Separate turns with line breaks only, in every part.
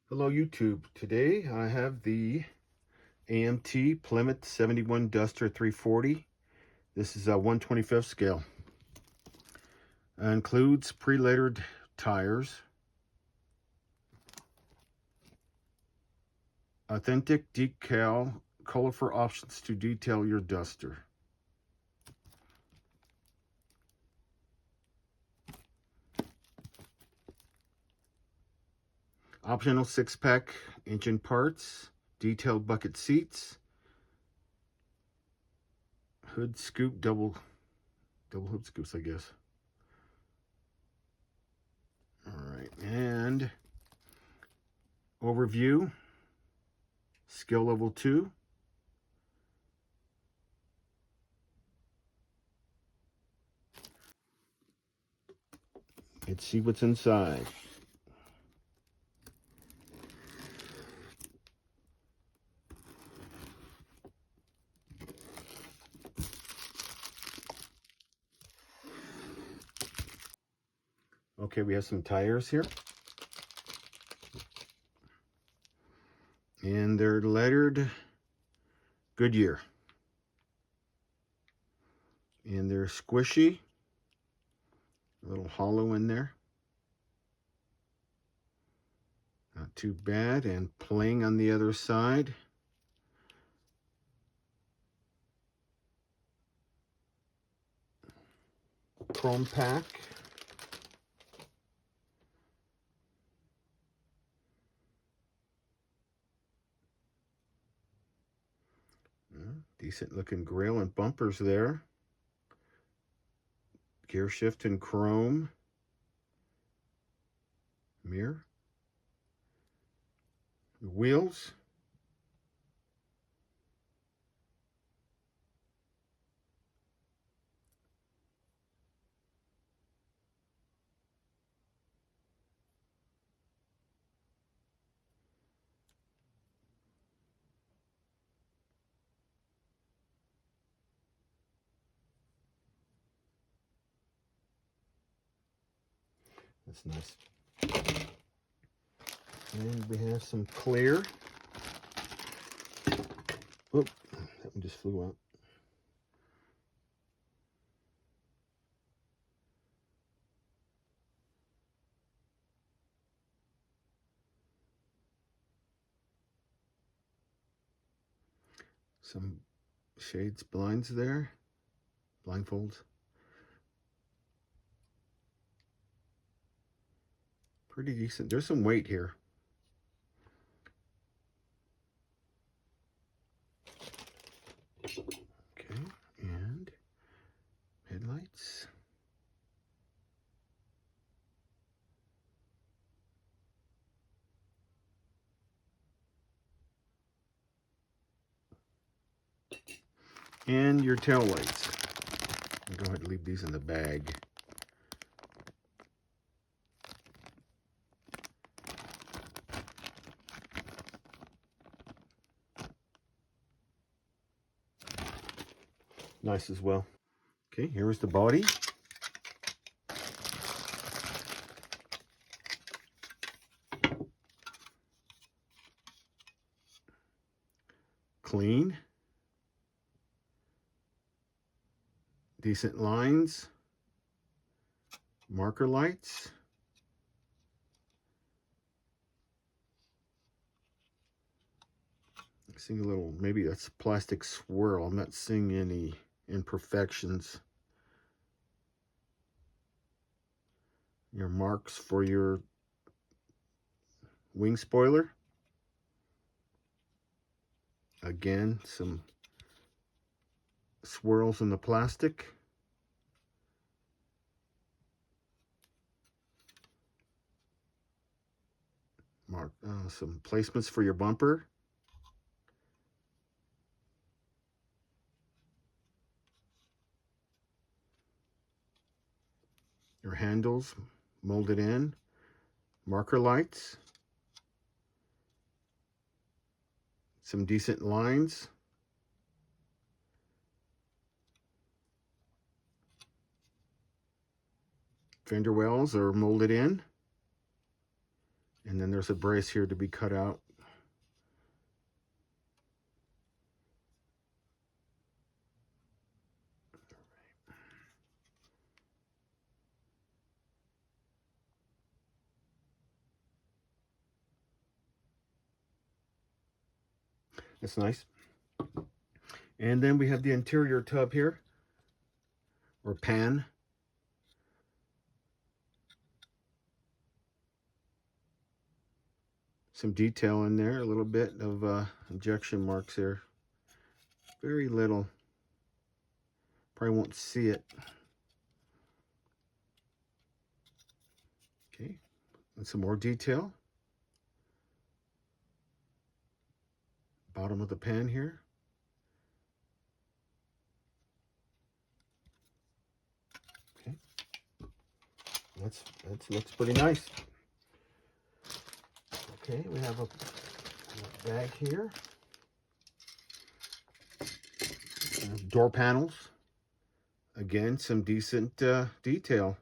Hello YouTube. Today I have the AMT Plymouth 71 Duster 340. This is a 1/25th scale. Includes pre-lettered tires, authentic decal, colorful options to detail your Duster. Optional 6-pack engine parts, detailed bucket seats, hood scoop, double hood scoops, I guess. Alright, and overview, skill level 2. Let's see what's inside. Okay, we have some tires here. And they're lettered Goodyear. And they're squishy. A little hollow in there. Not too bad. And playing on the other side. Chrome pack. Decent looking grill and bumpers there. Gear shift in chrome. Mirror. Wheels. That's nice. And we have some clear. Oop, that one just flew out. Some shades, blinds there. Blindfolds. Pretty decent. There's some weight here. Okay, and headlights. And your tail lights. I'll go ahead and leave these in the bag. Nice as well. Okay, here's the body. Clean. Decent lines. Marker lights. I'm seeing a little, maybe that's plastic swirl. I'm not seeing any imperfections. Your marks for your wing spoiler. Again, some swirls in the plastic. Some placements for your bumper. Your handles molded in. Marker lights. Some decent lines. Fender wells are molded in. And then there's a brace here to be cut out. That's nice. And then we have the interior tub here, or pan. Some detail in there, a little bit of injection marks there. Very little. Probably won't see it. Okay, and some more detail. Bottom of the pan here. Okay, that looks pretty nice. Okay, we have a bag here. Door panels. Again, some decent detail.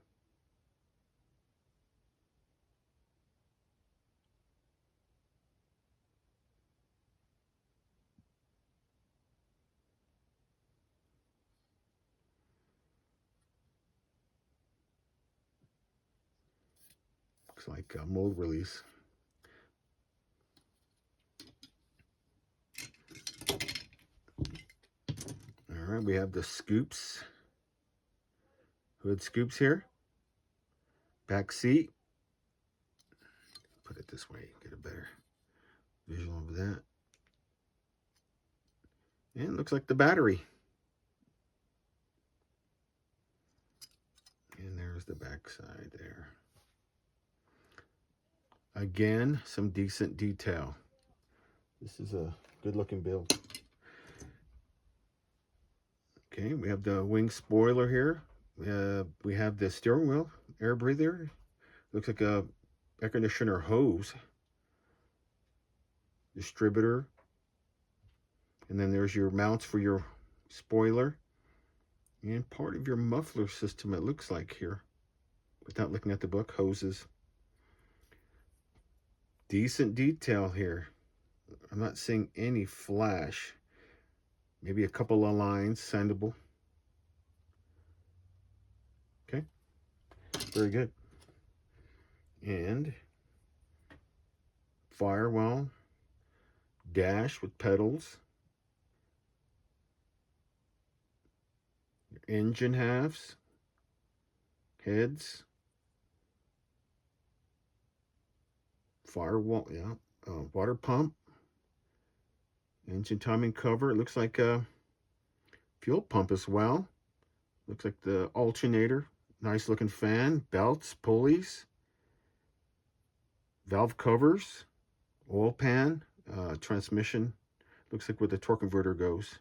Looks like a mold release. All right, we have the scoops. Hood scoops here. Back seat. Put it this way, get a better visual of that. And it looks like the battery. And there's the back side there. Again, some decent detail. This is a good looking build. Okay, we have the wing spoiler here. We have the steering wheel, air breather. Looks like a air conditioner hose. Distributor. And then there's your mounts for your spoiler. And part of your muffler system, it looks like here. Without looking at the book, hoses. Decent detail here. I'm not seeing any flash. Maybe a couple of lines, sandable. Okay, very good. And firewall, dash with pedals. Your engine halves, heads, firewall, yeah, water pump. Engine timing cover. It looks like a fuel pump as well. Looks like the alternator. Nice looking fan. Belts, pulleys. Valve covers. Oil pan. Transmission. Looks like where the torque converter goes.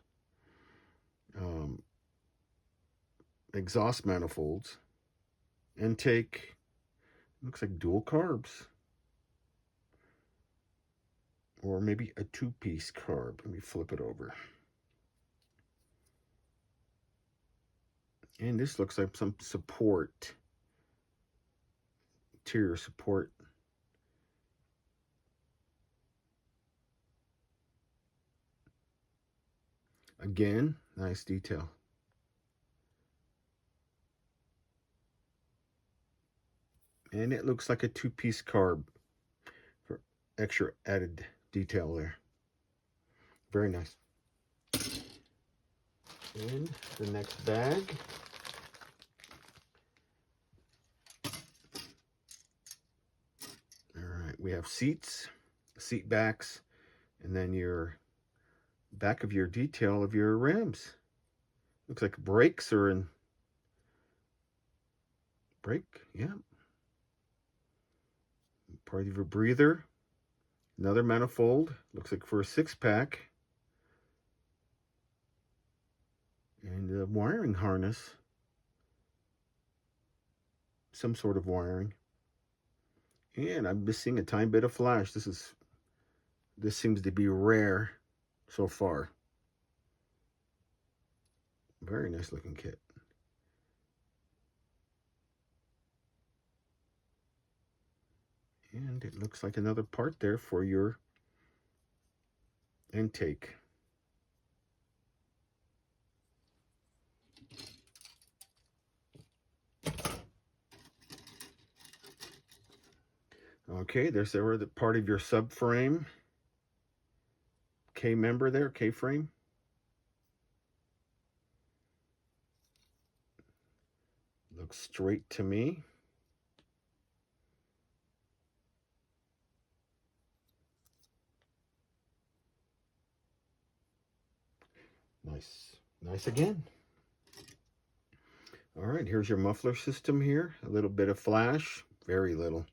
Exhaust manifolds. Intake. Looks like dual carbs. Or maybe a two-piece carb. Let me flip it over. And this looks like some support. Interior support. Again, nice detail. And it looks like a two-piece carb for extra added detail there. Very nice. And the next bag. All right, we have seats, seat backs, and then your back of your detail of your rims. Looks like brakes are in brake, yeah. Part of your breather. Another manifold. Looks like for a 6-pack. And a wiring harness. Some sort of wiring. And I'm just seeing a tiny bit of flash. This seems to be rare so far. Very nice looking kit. And it looks like another part there for your intake. Okay, there's the part of your subframe. K-member there, K-frame. Looks straight to me. Nice. Nice again. All right, here's your muffler system here. A little bit of flash, very little.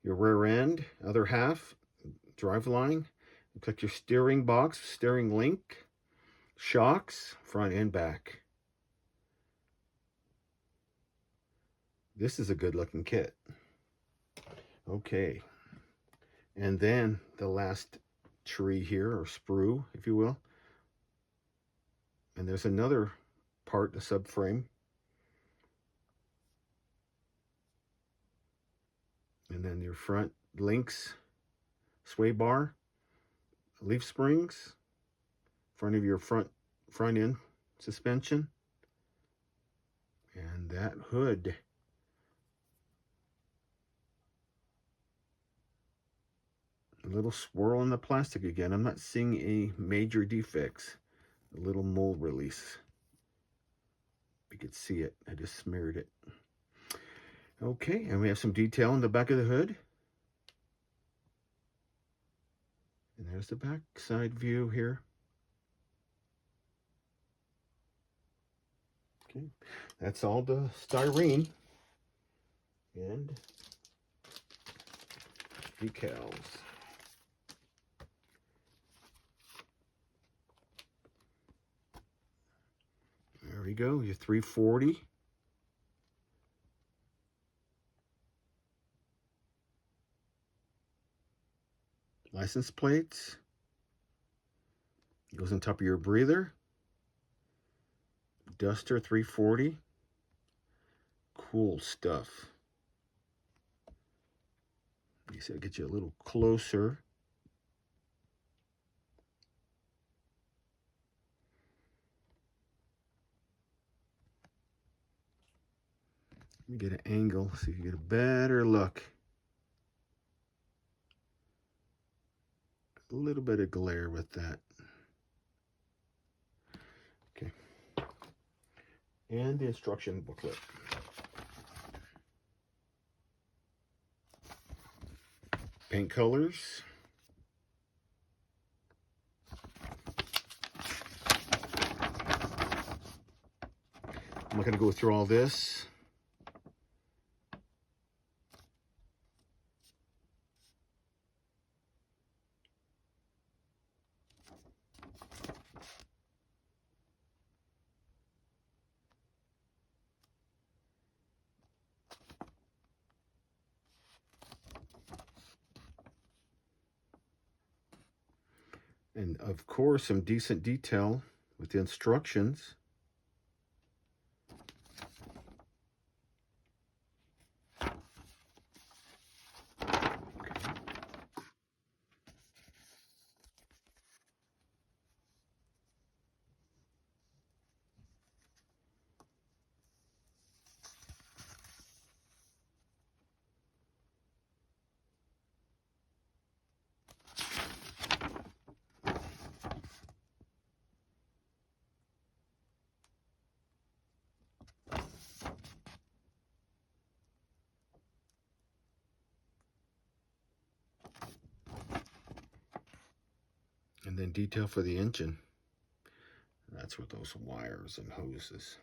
Your rear end, other half, drive line. Looks like your steering box, steering link, shocks, front and back. This is a good looking kit. Okay. And then the last tree here, or sprue, if you will. And there's another part, the subframe. And then your front links, sway bar, leaf springs, front of your front end suspension, and that hood. A little swirl in the plastic again. I'm not seeing any major defects. A little mold release. You could see it. I just smeared it. Okay, and we have some detail in the back of the hood. And there's the back side view here. Okay, that's all the styrene and decals. There we go, your 340. License plates. It goes on top of your breather. Duster 340. Cool stuff. You see, I'll get you a little closer. Let me get an angle so you can get a better look. A little bit of glare with that. Okay. And the instruction booklet. Paint colors. I'm not going to go through all this. And of course, some decent detail with the instructions. And then detail for the engine. That's with those wires and hoses.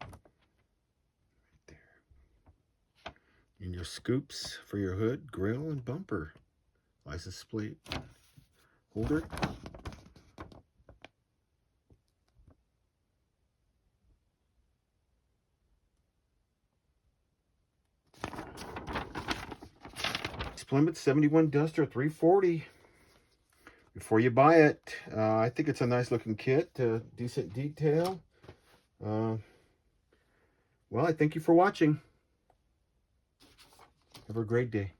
Right there. And your scoops for your hood, grill, and bumper. License plate holder. Plymouth 71 Duster 340. Before you buy it, I think it's a nice looking kit, decent detail. Well, I thank you for watching. Have a great day.